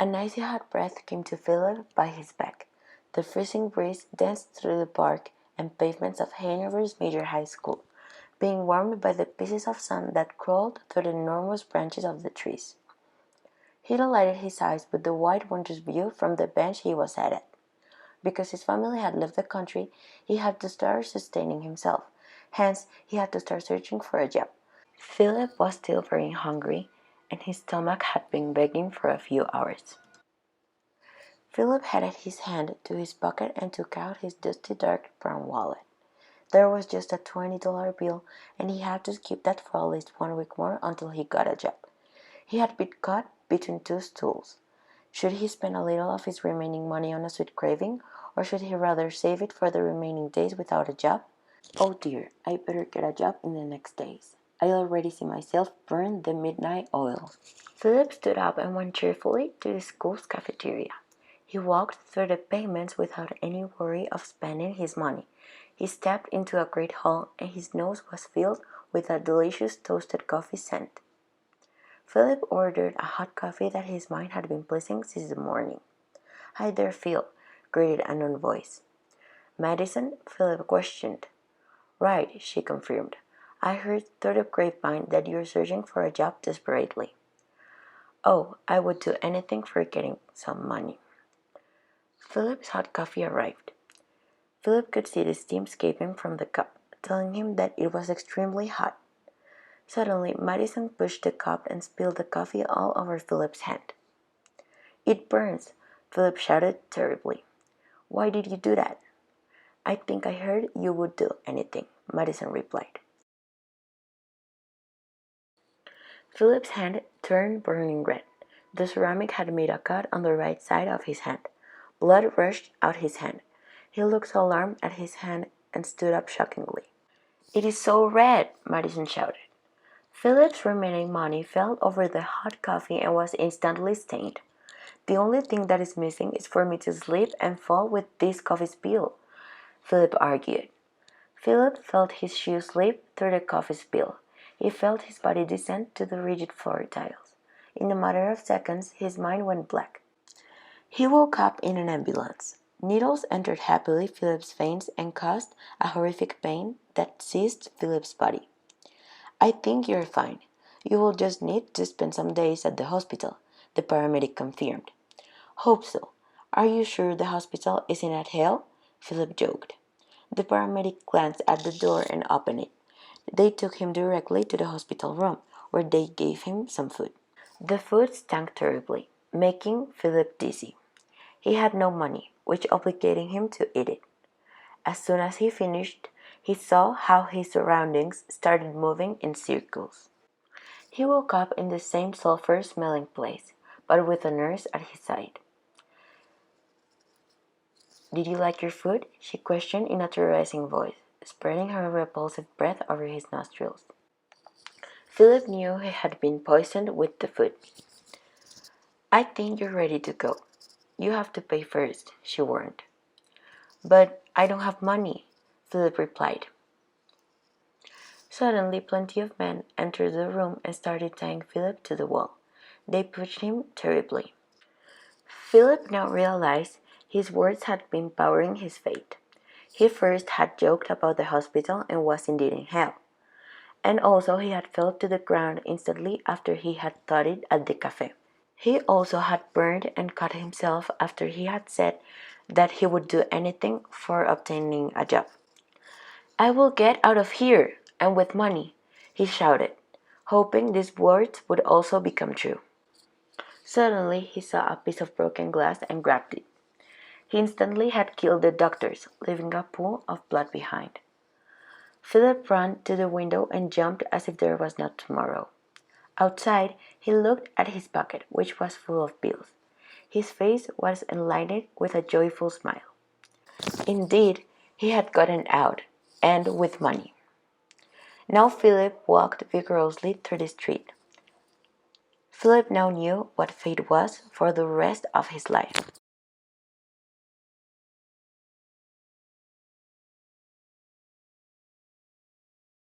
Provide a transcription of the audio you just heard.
An icy hot breath came to Philip by his back. The freezing breeze danced through the park and pavements of Hanover's major high school, being warmed by the pieces of sun that crawled through the enormous branches of the trees. He delighted his eyes with the wide wondrous view from the bench he was at. Because his family had left the country, he had to start sustaining himself. Hence, he had to start searching for a job. Philip was still very hungry, and his stomach had been begging for a few hours. Philip headed his hand to his pocket and took out his dusty dark brown wallet. There was just a $20 bill, and he had to keep that for at least 1 week more until he got a job. He had been caught between two stools. Should he spend a little of his remaining money on a sweet craving, or should he rather save it for the remaining days without a job? Oh dear, I better get a job in the next days. I already see myself burn the midnight oil. Philip stood up and went cheerfully to the school's cafeteria. He walked through the pavements without any worry of spending his money. He stepped into a great hall, and his nose was filled with a delicious toasted coffee scent. Philip ordered a hot coffee that his mind had been pleasing since the morning. "Hi there, Phil," greeted a known voice. "Madison?" Philip questioned. "Right," she confirmed. "I heard through the grapevine that you're searching for a job desperately." "Oh, I would do anything for getting some money." Philip's hot coffee arrived. Philip could see the steam escaping from the cup, telling him that it was extremely hot. Suddenly, Madison pushed the cup and spilled the coffee all over Philip's hand. "It burns!" Philip shouted terribly. "Why did you do that?" "I think I heard you would do anything," Madison replied. Philip's hand turned burning red. The ceramic had made a cut on the right side of his hand. Blood rushed out his hand. He looked alarmed at his hand and stood up shockingly. "It is so red!" Madison shouted. Philip's remaining money fell over the hot coffee and was instantly stained. "The only thing that is missing is for me to slip and fall with this coffee spill," Philip argued. Philip felt his shoe slip through the coffee spill. He felt his body descend to the rigid floor tiles. In a matter of seconds, his mind went blank. He woke up in an ambulance. Needles entered happily Philip's veins and caused a horrific pain that seized Philip's body. "I think you're fine. You will just need to spend some days at the hospital," the paramedic confirmed. "Hope so. Are you sure the hospital isn't at hell?" Philip joked. The paramedic glanced at the door and opened it. They took him directly to the hospital room, where they gave him some food. The food stank terribly, making Philip dizzy. He had no money, which obligated him to eat it. As soon as he finished, he saw how his surroundings started moving in circles. He woke up in the same sulfur-smelling place, but with a nurse at his side. "Did you like your food?" she questioned in a terrorizing voice, spreading her repulsive breath over his nostrils. Philip knew he had been poisoned with the food. "I think you're ready to go. You have to pay first," she warned. "But I don't have money," Philip replied. Suddenly, plenty of men entered the room and started tying Philip to the wall. They pushed him terribly. Philip now realized his words had been powering his fate. He first had joked about the hospital and was indeed in hell. And also he had fell to the ground instantly after he had thought it at the cafe. He also had burned and cut himself after he had said that he would do anything for obtaining a job. "I will get out of here, and with money," he shouted, hoping these words would also become true. Suddenly he saw a piece of broken glass and grabbed it. He instantly had killed the doctors, leaving a pool of blood behind. Philip ran to the window and jumped as if there was no tomorrow. Outside, he looked at his pocket, which was full of bills. His face was enlightened with a joyful smile. Indeed, he had gotten out, and with money. Now Philip walked vigorously through the street. Philip now knew what fate was for the rest of his life.